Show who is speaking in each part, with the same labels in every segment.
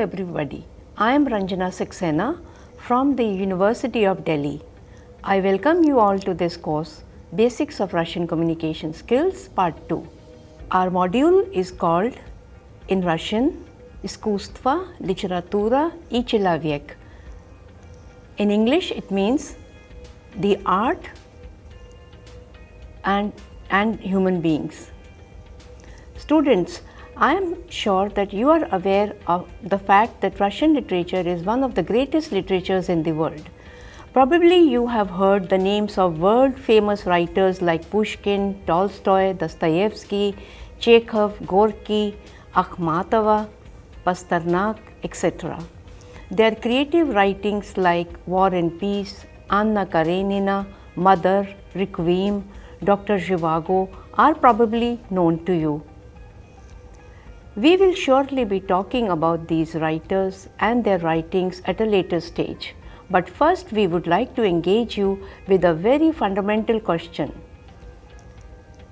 Speaker 1: everybody. I am Ranjana Saxsena from the University of Delhi. I welcome you all to this course, Basics of Russian Communication Skills, Part 2. Our module is called, in Russian, Kuztva, Literatura и Человек. In English, it means the art and human beings. Students, I am sure that you are aware of the fact that Russian literature is one of the greatest literatures in the world. Probably you have heard the names of world famous writers like Pushkin, Tolstoy, Dostoevsky, Chekhov, Gorky, Akhmatova, Pasternak, etc. Their creative writings like War and Peace, Anna Karenina, Mother, Requiem, Dr. Zhivago are probably known to you. We will shortly be talking about these writers and their writings at a later stage. But first we would like to engage you with a very fundamental question.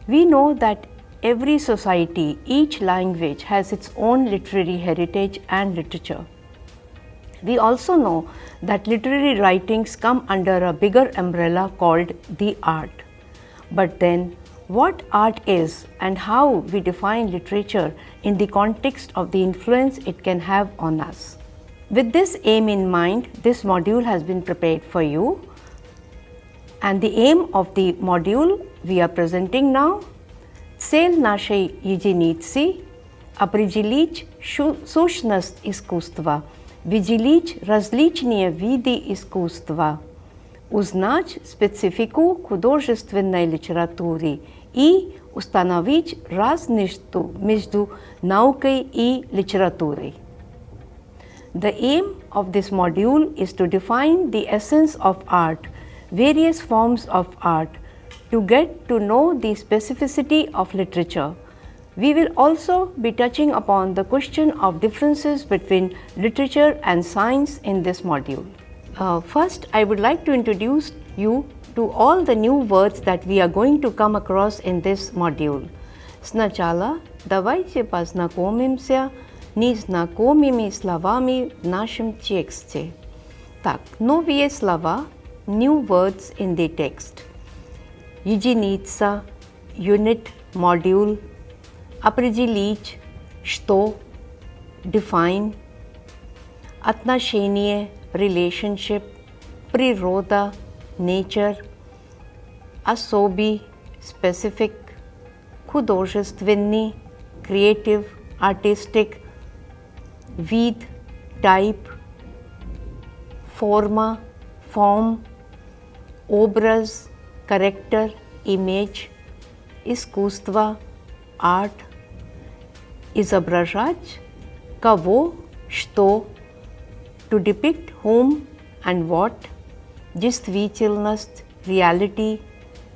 Speaker 1: We know that every society, each language has its own literary heritage and literature. We also know that literary writings come under a bigger umbrella called the art. But then, what art is and how we define literature in the context of the influence it can have on us. With this aim in mind, this module has been prepared for you. And the aim of the module we are presenting now, Цель нашей единицы – определить сущность искусства, выделить различные виды искусства, узнать специфику художественной литературы и установить разницу между наукой и литературой. The aim of this module is to define the essence of art, various forms of art, to get to know the specificity of literature. We will also be touching upon the question of differences between literature and science in this module. First, I would like to introduce you to all the new words that we are going to come across in this module. Сначала давайте познакомимся незнакомыми словами в нашем тексте. Так, новые слова, new words in the text. Единица, unit, module. Определить, что, define. Отношение, relationship. Природа, nature. Особый, specific. Художественный, creative, artistic. Вид, type. Форма, form. Образ, character, image. Искусство, art. Изображать, кого, что. To depict whom and what. Действительность, reality.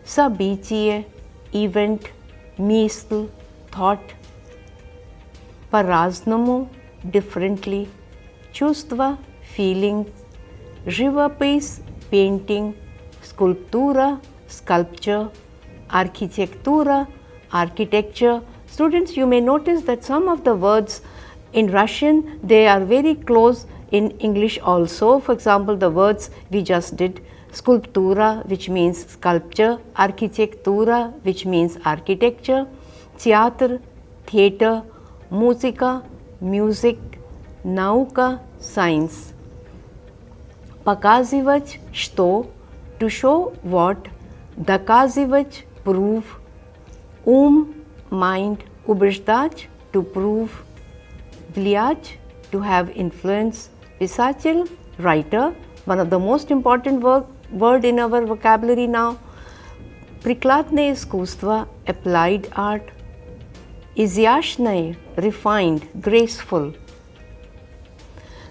Speaker 1: Событие, event. Мысль, thought. По-разному, differently. Чувство, feeling. Живопись, painting. Sculptura, sculpture. Architectura, architecture. Students, you may notice that some of the words in Russian, they are very close in English also. For example, the words we just did, sculptura, which means sculpture, architectura, which means architecture, theater, theatre, musica, music, nauka, science. Показывать, что, to show what, доказывать, prove, mind, убеждать, to prove, влиять, to have influence, писатель, writer, one of the most important word in our vocabulary now, прикладное искусство, applied art, изящное, refined, graceful.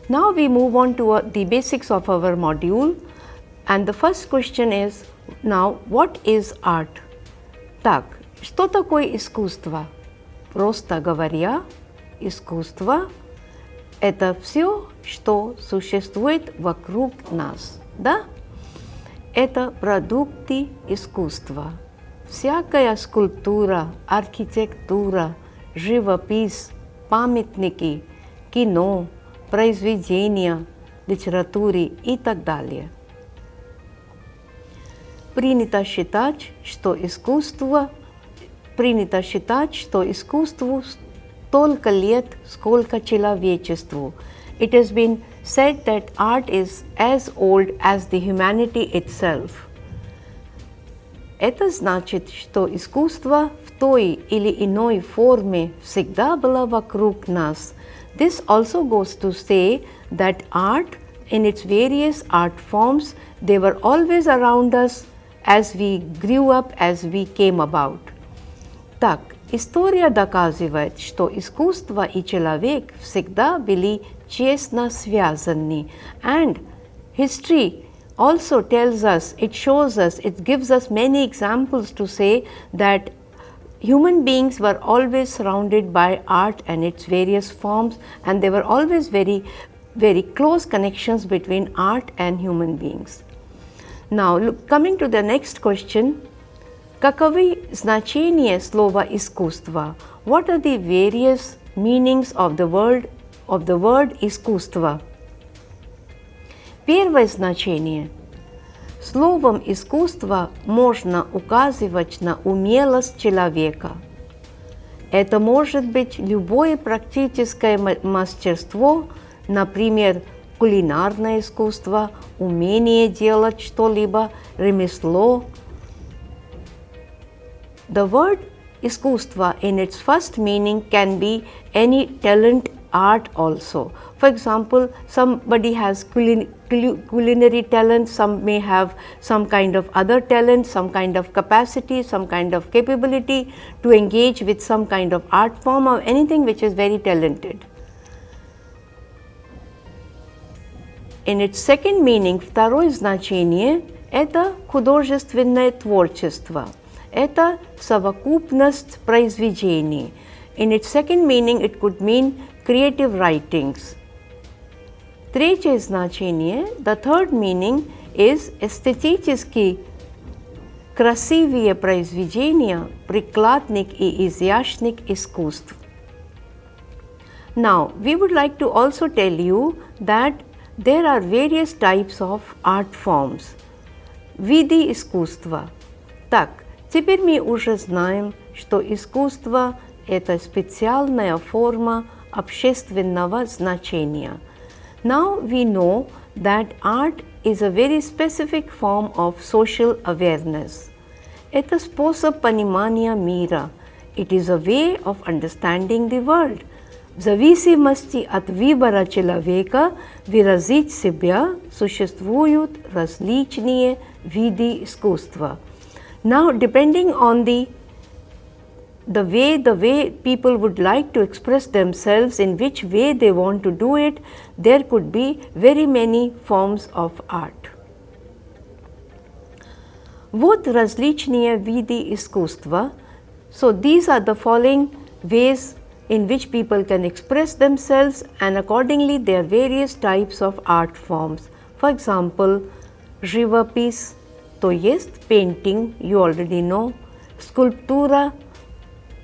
Speaker 1: Now we move on to the basics of our module, and the first question is, now what is art? Так, что такое искусство? Просто говоря, искусство – это все, что существует вокруг нас, да? Это продукты искусства. Всякая скульптура, архитектура, живопись, памятники, кино, произведения, литературе и так далее. Принято считать, что искусству столько лет, сколько человечеству. It has been said that art is as old as the humanity itself. Это значит, что искусство в той или иной форме всегда было вокруг нас. This also goes to say that art in its various art forms, they were always around us as we grew up, as we came about. Так, история доказывает, что искусство и человек всегда были тесно связаны. And history also tells us, it shows us, it gives us many examples to say that human beings were always surrounded by art and its various forms, and there were always very, very close connections between art and human beings. Now, coming to the next question, каковы значения слова искусство? What are the various meanings of the word искусство? Первое значение. Словом искусство можно указывать на умелость человека. Это может быть любое практическое мастерство, например, кулинарное искусство, умение делать что-либо, ремесло. The word искусство in its first meaning can be any talent, art also. For example, somebody has culinary talent, some may have some kind of other talent, some kind of capacity, some kind of capability to engage with some kind of art form or anything which is very talented. In its second meaning, второе значение – это художественное творчество. Это совокупность произведений. In its second meaning, it could mean creative writings. Третье значение, the third meaning, is эстетически красивые произведения прикладных и изящных искусств. Now, we would like to also tell you that there are various types of art forms. Виды искусства. Так, теперь мы уже знаем, что искусство – это специальная форма общественного значения. Now we know that art is a very specific form of social awareness. Это способ понимания мира. It is a way of understanding the world. В зависимости от выбора человека выразить себя существуют различные виды искусства. Now, depending on the way people would like to express themselves, in which way they want to do it, there could be very many forms of art. Вот различные виды искусства. So these are the following ways in which people can express themselves, and accordingly there are various types of art forms. For example, живопись, то есть painting, you already know, скульптура,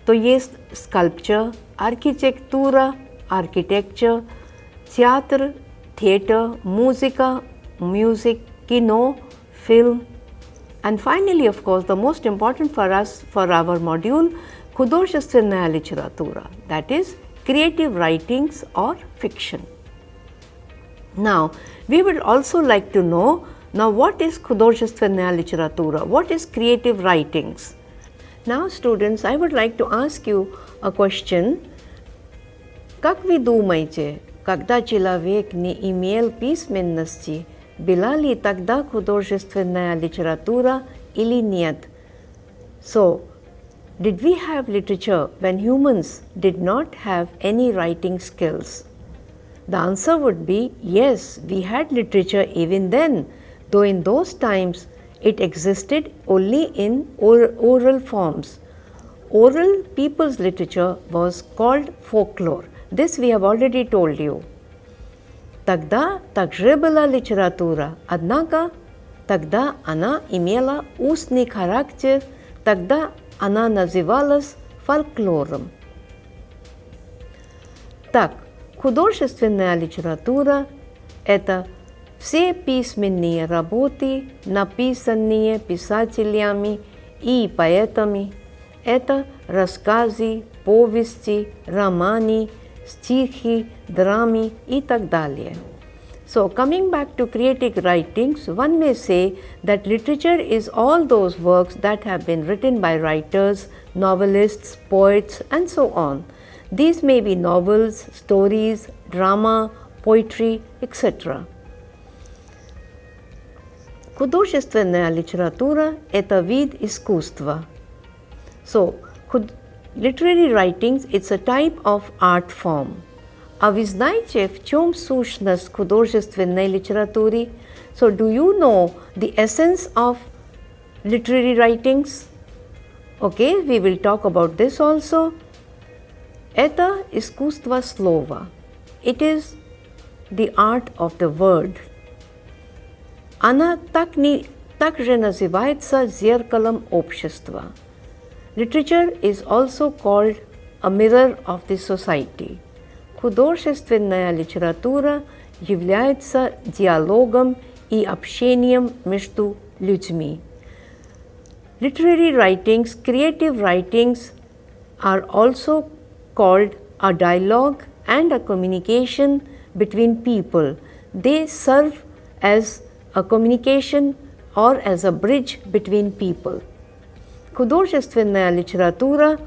Speaker 1: то есть sculpture, архитектура, architecture, театр, theatre, музыка, music, кино, film, and finally, of course, the most important for us for our module, художественная литература, that is creative writings or fiction. Now, we would also like to know, now what is художественная литература, what is creative writings? Now students, I would like to ask you a question. Как вы думаете, когда человек не имел письменности, была ли тогда художественная литература или нет? So, did we have literature when humans did not have any writing skills? The answer would be yes, we had literature even then, though in those times it existed only in oral forms. Oral people's literature was called folklore. This we have already told you. Тогда также была литература, однако тогда она имела устный характер, тогда она называлась фольклором. Так, Художественная литература – это все письменные работы, написанные писателями и поэтами. Это рассказы, повести, романы, стихи, драмы и так далее. So, coming back to creative writings, one may say that literature is all those works that have been written by writers, novelists, poets, and so on. These may be novels, stories, drama, poetry, etc. Художественная литература – это вид искусства. So, literary writings – it's a type of art form. А вы знаете, в чем сущность художественной литературы? So, do you know the essence of literary writings? Okay, we will talk about this also. Это искусство слова. It is the art of the word. Она также называется зеркалом общества. Literature is also called a mirror of the society. Художественная литература является диалогом и общением между людьми. Literary writings, creative writings are also called a dialogue and a communication between people. They serve as a communication or as a bridge between people. Художественная литература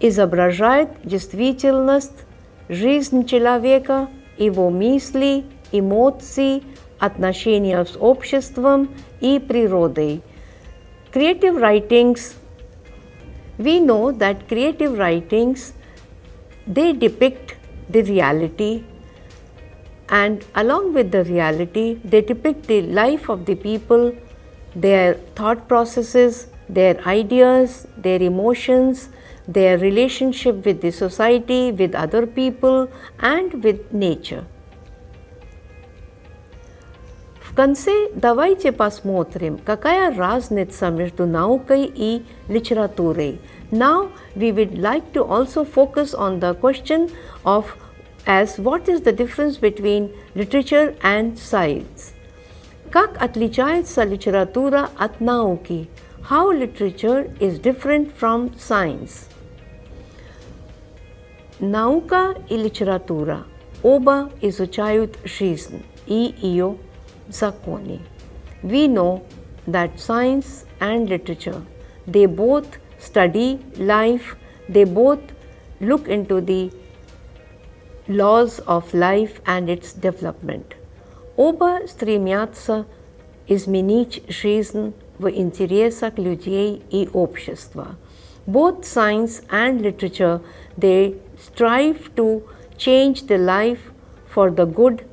Speaker 1: изображает действительность, жизнь человека, его мысли, эмоции, отношения с обществом и природой. Creative writings, we know that creative writings, they depict the reality, and along with the reality, they depict the life of the people, their thought processes, their ideas, their emotions, their relationship with the society, with other people, and with nature. В конце давайте посмотрим, какая разница между наукой и литературой. Now we would like to also focus on the question of what is the difference between literature and science. Как отличается литература от науки? How literature is different from science? Наука и литература оба изучают жизнь и ее законы. We know that science and literature, they both study life, they both look into the laws of life and its development. Оба стремятся изменить жизнь в интересах людей и общества. Both science and literature, they strive to change the life for the good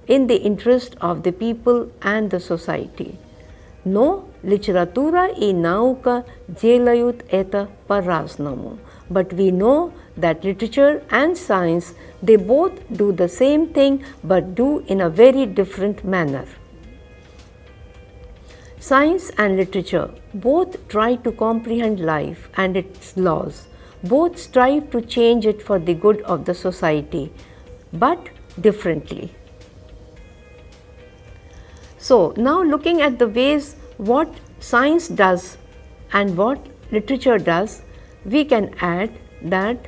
Speaker 1: in the interest of the people and the society. Но литература и наука делают это по-разному. But we know that literature and science, they both do the same thing but do in a very different manner. Science and literature both try to comprehend life and its laws. Both strive to change it for the good of the society, but differently. So, now looking at the ways what science does and what literature does, we can add that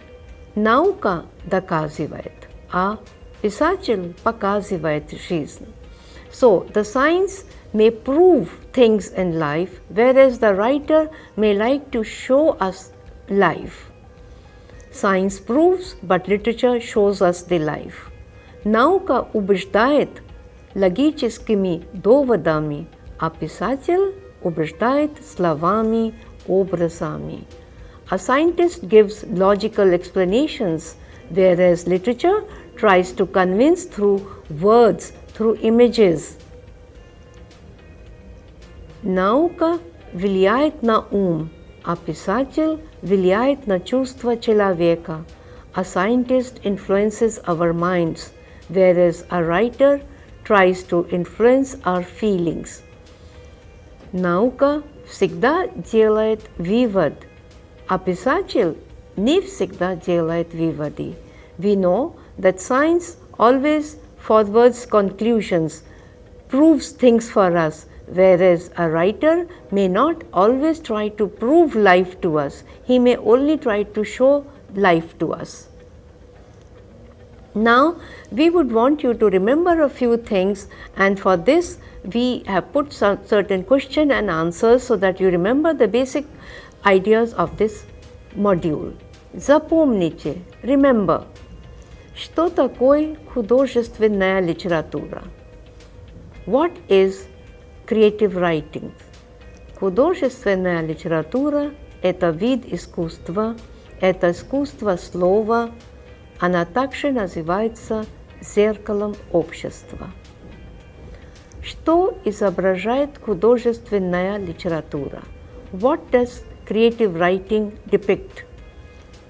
Speaker 1: наука доказывает, а писатель показывает жизнь. So, the science may prove things in life, whereas the writer may like to show us life. Science proves, but literature shows us the life. Наука убеждает логическими доводами, а писатель убеждает словами, образами. A scientist gives logical explanations, whereas literature tries to convince through words, through images. Наука влияет на ум, а писатель влияет на чувства человека. A scientist influences our minds, whereas a writer tries to influence our feelings. Наука всегда делает вывод, а писатель не всегда делает выводы. We know that science always forwards conclusions, proves things for us, whereas a writer may not always try to prove life to us, he may only try to show life to us. Now, we would want you to remember a few things, and for this we have put some certain question and answers so that you remember the basic ideas of this module. Запомните, remember, что такое художественная литература? What is creative writing? Художественная литература – это вид искусства, это искусство слова, она также называется зеркалом общества. Что изображает художественная литература? What does creative writing depict?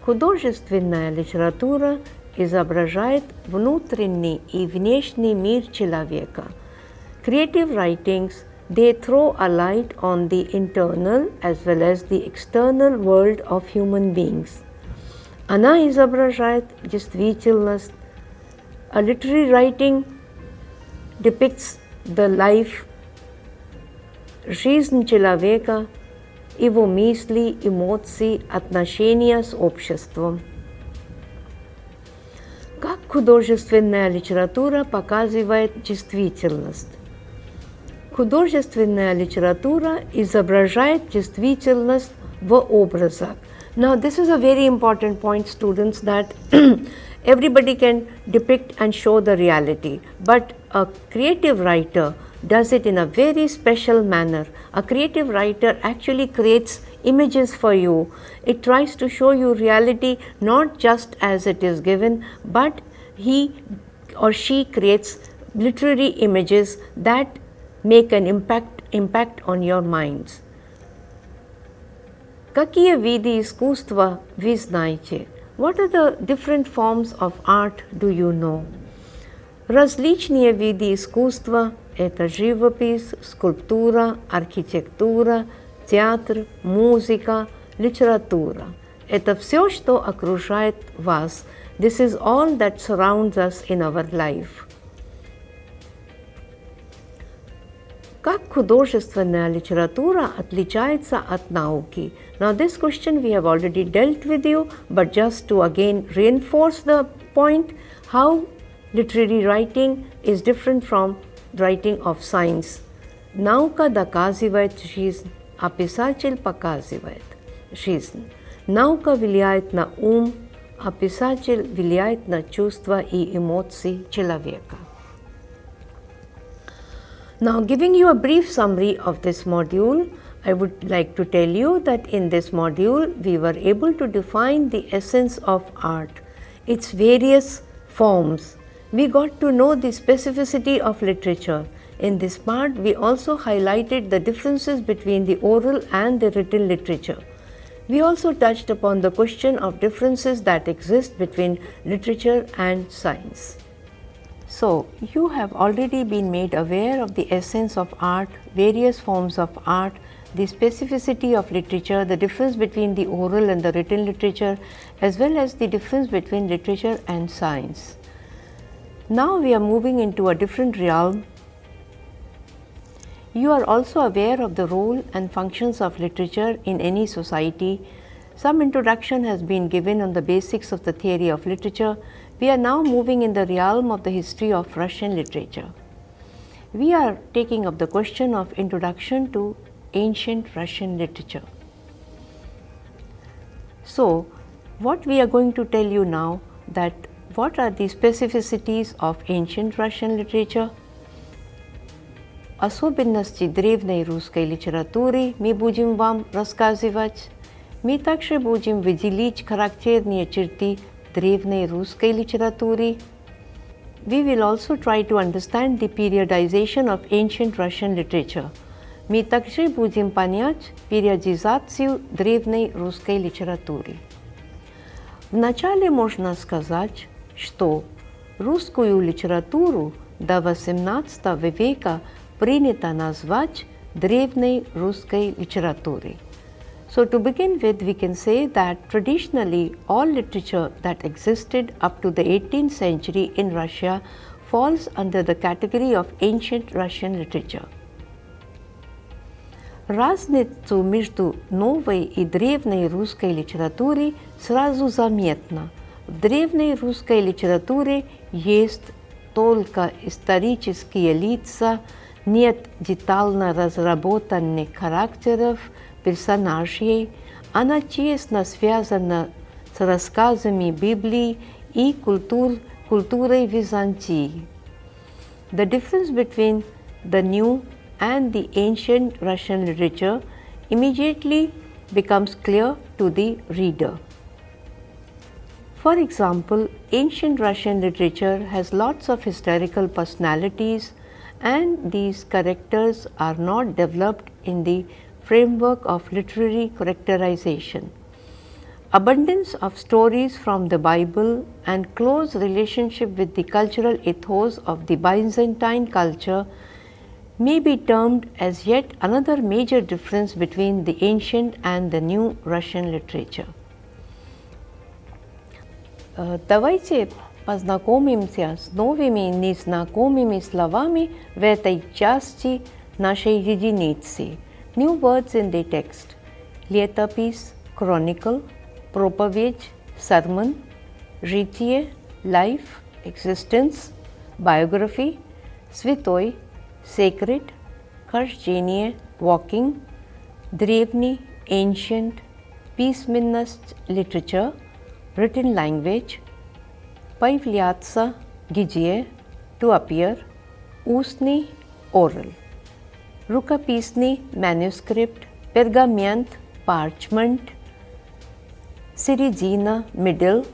Speaker 1: Художественная литература изображает внутренний и внешний мир человека. Creative writings, they throw a light on the internal as well as the external world of human beings. Она изображает действительность. A literary writing depicts the life, жизнь человека, его мысли, эмоции, отношения с обществом. Как художественная литература показывает действительность? Художественная литература изображает действительность в образах. Now, this is a very important point, students, that everybody can depict and show the reality, but a creative writer does it in a very special manner. A creative writer actually creates images for you. It tries to show you reality not just as it is given, but he or she creates literary images that make an impact on your minds. Какие виды искусства вы знаете? What are the different forms of art do you know? Различные виды искусства – это живопись, скульптура, архитектура, театр, музыка, литература. Это все, что окружает вас. This is all that surrounds us in our life. Как художественная литература отличается от науки? Now, this question we have already dealt with you, but just to again reinforce the point, how literary writing is different from writing of science. Наука доказывает жизнь, а писатель показывает жизнь. Наука влияет на ум, а писатель влияет на чувства и эмоции человека. Now, giving you a brief summary of this module, I would like to tell you that in this module, we were able to define the essence of art, its various forms. We got to know the specificity of literature. In this part, we also highlighted the differences between the oral and the written literature. We also touched upon the question of differences that exist between literature and science. So, you have already been made aware of the essence of art, various forms of art, the specificity of literature, the difference between the oral and the written literature, as well as the difference between literature and science. Now, we are moving into a different realm. You are also aware of the role and functions of literature in any society. Some introduction has been given on the basics of the theory of literature. We are now moving in the realm of the history of Russian literature. We are taking up the question of introduction to ancient Russian literature. So, what we are going to tell you now, that what are the specificities of ancient Russian literature? Особенности древней русской литературы мы будем вам рассказывать. Мы также будем выделить характерные черты древней русской литературы. We will also try to understand the periodization of ancient Russian literature. Мы также будем понять периодизацию древней русской литературы. Вначале можно сказать, что русскую литературу до XVIII века принято назвать древней русской литературой. So, to begin with, we can say that traditionally all literature that existed up to the 18th century in Russia falls under the category of ancient Russian literature. Разницу между новой и древней русской литературой сразу заметна. В древней русской литературе есть только исторические лица, нет детально разработанных характеров персонажей, она тесно связана с рассказами Библии и культурой Византии. The difference between the new and the ancient Russian literature immediately becomes clear to the reader. For example, ancient Russian literature has lots of historical personalities, and these characters are not developed in the framework of literary characterization. Abundance of stories from the Bible and close relationship with the cultural ethos of the Byzantine culture may be termed as yet another major difference between the ancient and the new Russian literature. Давайте познакомимся с новыми незнакомыми словами в этой части нашей единицы. New words in the text: летопись, chronicle, проповедь, sermon, житие, life, existence, biography, святой, sacred, хождение, walking, древний, ancient, письменность, literature, written language, появляться, где, to appear, устный, oral, рукописный, manuscript, пергамент, parchment, середина, middle,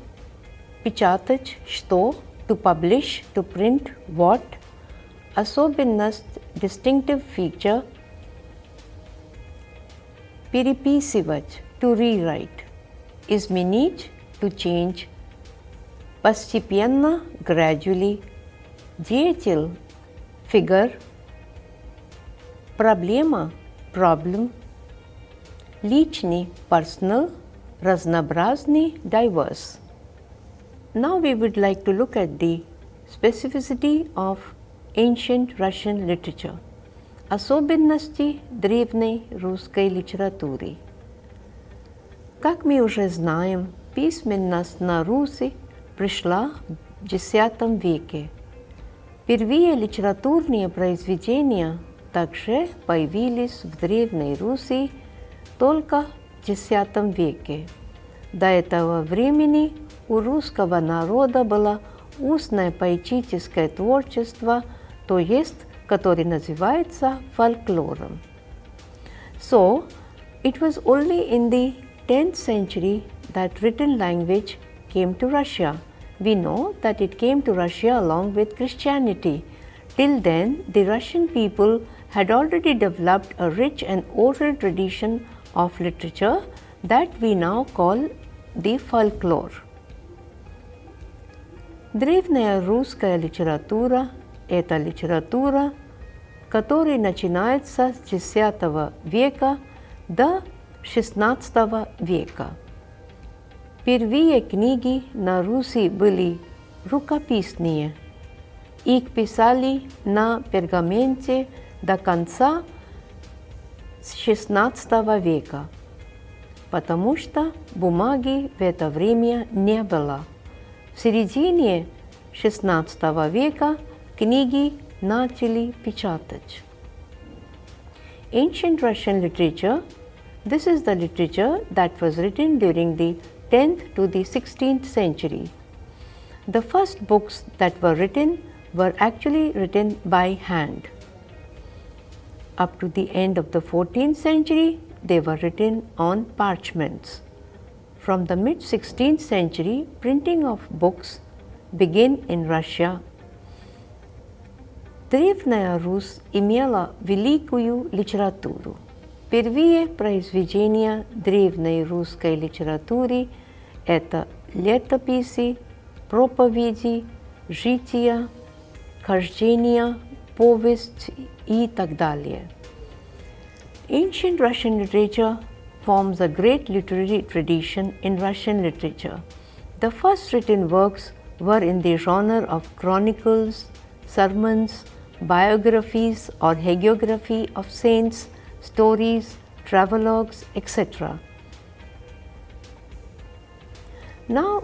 Speaker 1: печатать, что, to publish, to print, what, особенность, distinctive feature, переписывать, to rewrite, изменить, to change, постепенно, gradually, деятель, figure, проблема, problem, личный, personal, разнообразный, diverse. Now we would like to look at the specificity of ancient Russian literature. Особенности древней русской литературы. Как мы уже знаем, письменность на Руси пришла в X веке. Первые литературные произведения также появились в Древней Руси только в X веке. До этого времени у русского народа было устное поэтическое творчество, то есть, которое называется фольклором. So, it was only in the 10th century that written language came to Russia. We know that it came to Russia along with Christianity. Till then, the Russian people had already developed a rich and oral tradition of literature that we now call the folklore. Древняя русская литература – это литература, которая начинается с X века до XVI века. Первые книги на Руси были рукописные. Их писали на пергаменте до конца XVI века, потому что бумаги в это время не было. В середине XVI века книги начали печатать. Ancient Russian literature, this is the literature that was written during the 10th to the 16th century. The first books that were written were actually written by hand. Up to the end of the 14th century, they were written on parchments. From the mid-16th century, printing of books began in Russia. Древняя Русь имела великую литературу. Первые произведения древней русской литературы – это летописи, проповеди, жития, хождения, повесть и так далее. Ancient Russian literature forms a great literary tradition in Russian literature. The first written works were in the genre of chronicles, sermons, biographies or hagiography of saints, stories, travelogues, etc. Now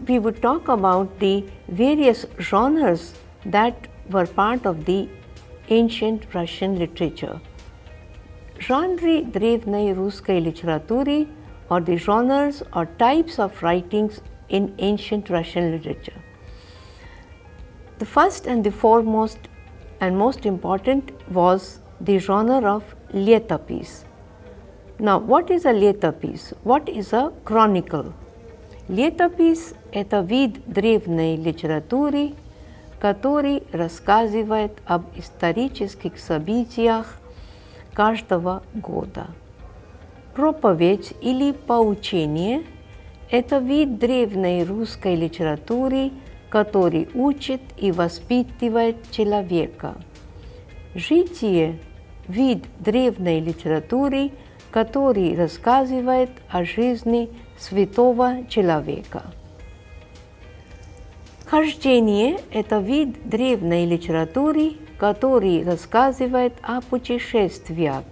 Speaker 1: we would talk about the various genres that were part of the ancient Russian literature. Жанры древней русской литературы, or the genres or types of writings in ancient Russian literature. The first and the foremost and most important was the genre of летопись. Now, what is a летопись? What is a chronicle? Летопись – это вид древней литературы, который рассказывает об исторических событиях каждого года. Проповедь или поучение – это вид древней русской литературы, который учит и воспитывает человека. Житие – вид древней литературы, который рассказывает о жизни святого человека. Хождение – это вид древней литературы, который рассказывает о путешествиях.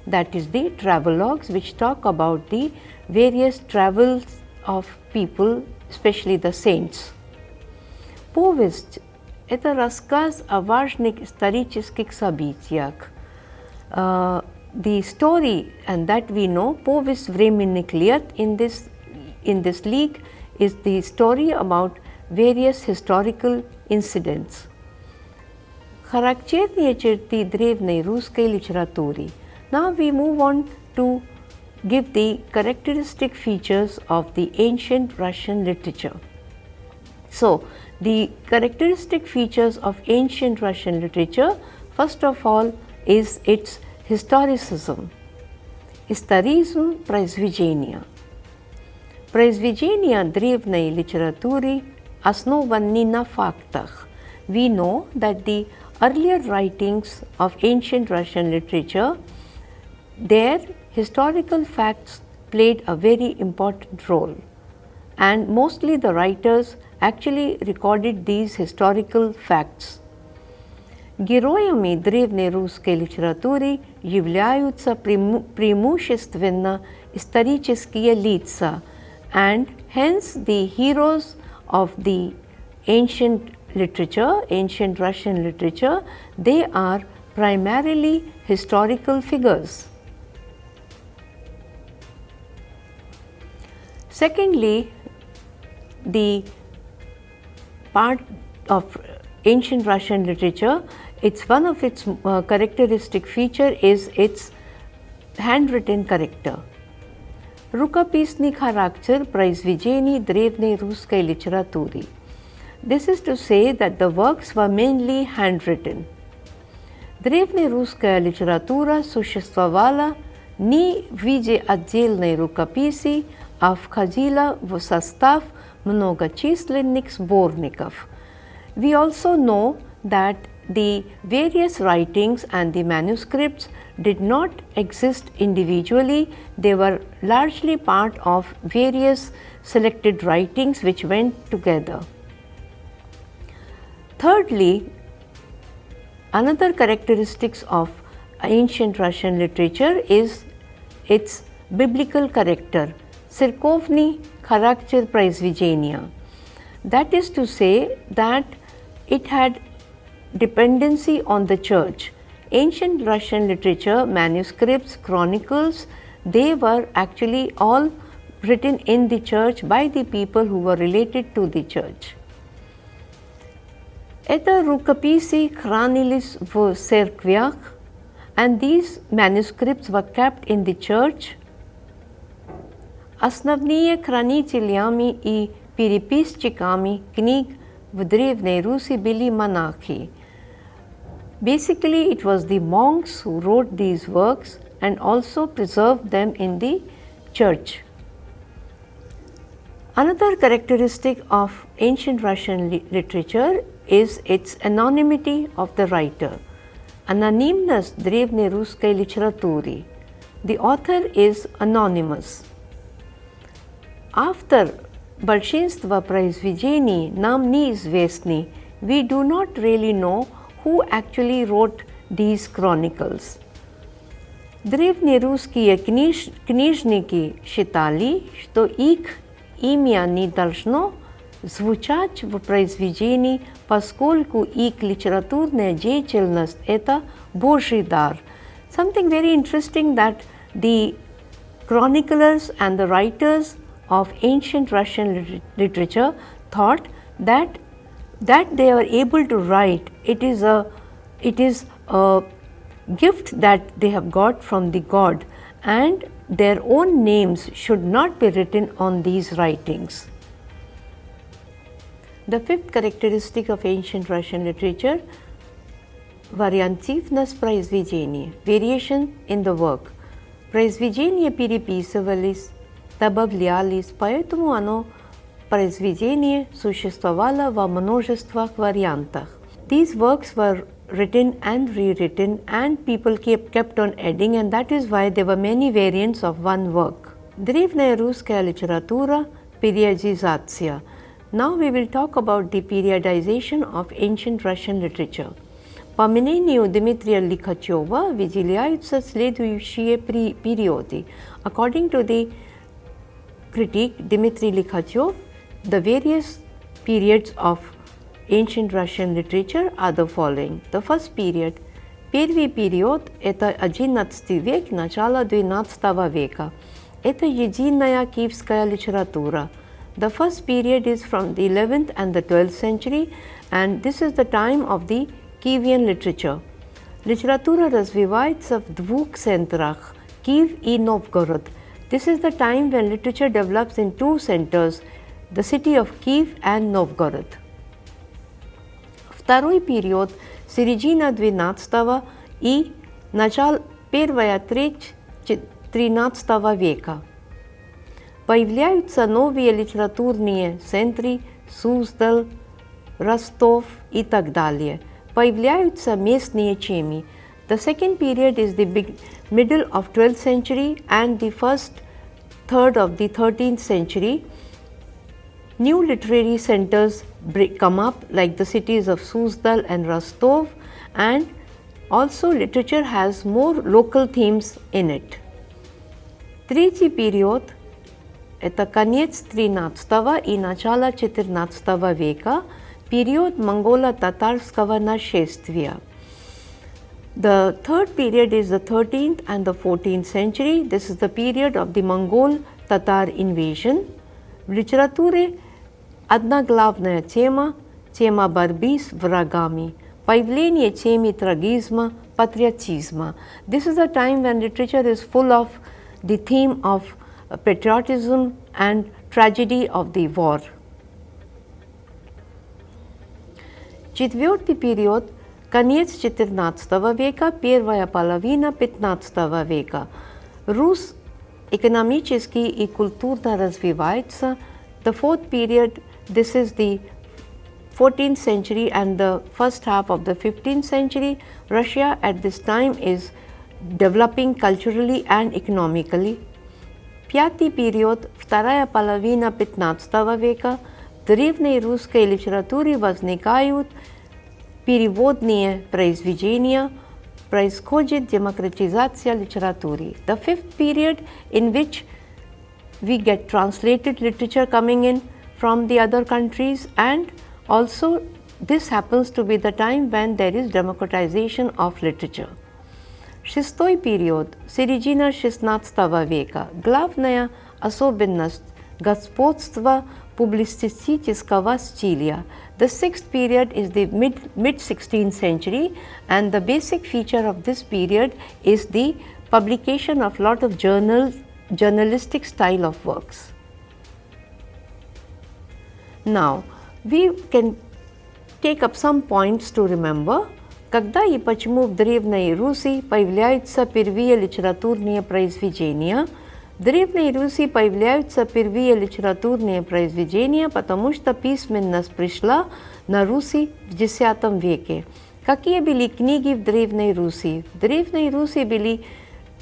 Speaker 1: That is the travelogues which talk about the various travels of people, especially the saints. Повесть – это рассказ о важных исторических событиях. The story, and that we know, повесть временных лет in this league is the story about various historical incidents. Характерные черты древней русской литературы. Now we move on to give the characteristic features of the ancient Russian literature. So, the characteristic features of ancient Russian literature, first of all, is its historicism. Историзм произведения. Произведения древней литературы основаны на фактах. We know that the earlier writings of ancient Russian literature, their historical facts played a very important role, and mostly the writers actually recorded these historical facts. Героями древней русской литературы являются преимущественно исторические лица, and hence the heroes of the ancient literature, ancient Russian literature, they are primarily historical figures. Secondly, the part of ancient Russian literature, one of its characteristic feature is its handwritten character. Рукописный характер произведений древней русской литературы. This is to say that the works were mainly handwritten. Древнерусская литература существовала не в виде отдельной рукописи, а входила в состав многочисленных сборников. We also know that the various writings and the manuscripts did not exist individually, they were largely part of various selected writings which went together. Thirdly, another characteristics of ancient Russian literature is its biblical character, церковный характер произведения. That is to say that it had dependency on the church. Ancient Russian literature, manuscripts, chronicles, they were actually all written in the church by the people who were related to the church. Это рукописи хранились в церквях, and these manuscripts were kept in the church. Основные хранителями и переписчиками книг в Древней Руси были монахи. Basically, it was the monks who wrote these works and also preserved them in the church. Another characteristic of ancient Russian literature is its anonymity of the writer. Анонимность древнерусской литературы. The author is anonymous. After большинство произведений нам неизвестны, we do not really know who actually wrote these chronicles. Древнерусские книжники считали, что их имя не должно звучать в произведении, поскольку их литературная деятельность – это Божий дар. Something very interesting that the chroniclers and the writers of ancient Russian literature thought that they are able to write, it is a gift that they have got from the God, and their own names should not be written on these writings. The fifth characteristic of ancient Russian literature, вариативность произведения, variation in the work. Произведения переписывались, добавлялись, поэтому оно произведение существовало во множествах вариантах. These works were written and rewritten, and people kept on adding, and that is why there were many variants of one work. Древняя русская литература, periodization. Now we will talk about the periodization of ancient Russian literature. По мнению Дмитрия Лихачева выделяются следующие периоды. According to the critic Dmitry Likhachev, the various periods of ancient Russian literature are the following. The first period, первый период – это XI век, начало XII века. Это единая киевская литература. The first period is from the 11th and the 12th century, and this is the time of the Kievian literature. Литература развивается в двух центрах – Киев и Новгород. This is the time when literature develops in two centers, the city of Kiev and Novgorod. Второй период – середина XII и первая треть XIII века. Появляются новые литературные центры – Суздаль, Ростов и так далее. Появляются местные темы. The second period is the middle of 12th century and the first third of the 13th century. New literary centers come up like the cities of Suzdal and Rostov, and also literature has more local themes in it. Третий период – это конец XIII и начало XIV века, период монголо-татарского нашествия. The third period is the 13th and the 14th century. This is the period of the Mongol-Tatar invasion. В литературе одна главная тема – тема борьбы с врагами, появление темы трагизма, patriotism. This is a time when literature is full of the theme of patriotism and tragedy of the war. Четвертый период – конец XIV века, первая половина XV века. Русь экономически и культурно развивается. The fourth period, this is the 14th century and the first half of the 15th century. Russia at this time is developing culturally and economically. Пятый период, вторая половина XV века. В древней русской литературе возникают переводные произведения, происходит демократизация литературы. The fifth period in which we get translated literature coming in from the other countries, and also this happens to be the time when there is democratization of literature. Шестой период, середина XVI века. Главная особенность – господство publicistического стиля. The sixth period is the mid-16th century, and the basic feature of this period is the publication of lot of journalistic style of works. Now, we can take up some points to remember. Когда и почему в Древней Руси появляются первые литературные произведения? В Древней Руси появляются первые литературные произведения, потому что письменность пришла на Руси в X веке. Какие были книги в Древней Руси? В Древней Руси были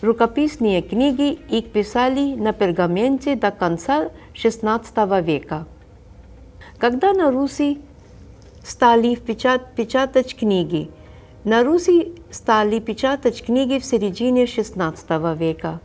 Speaker 1: рукописные книги их писали на пергаменте до конца XVI века. Когда на Руси стали печатать книги, в середине XVI века.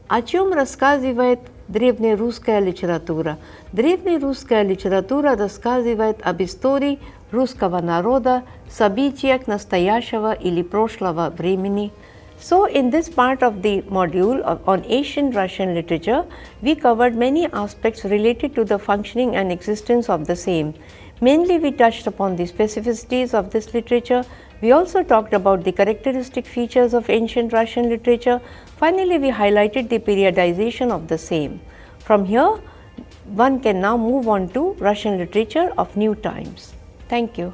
Speaker 1: О чем рассказывает древнерусская литература? Древнерусская литература рассказывает об истории русского народа, событиях настоящего или прошлого времени. So, in this part of the module on ancient Russian literature, we covered many aspects related to the functioning and existence of the same. Mainly, we touched upon the specificities of this literature. We also talked about the characteristic features of ancient Russian literature. Finally, we highlighted the periodization of the same. From here, one can now move on to Russian literature of new times. Thank you.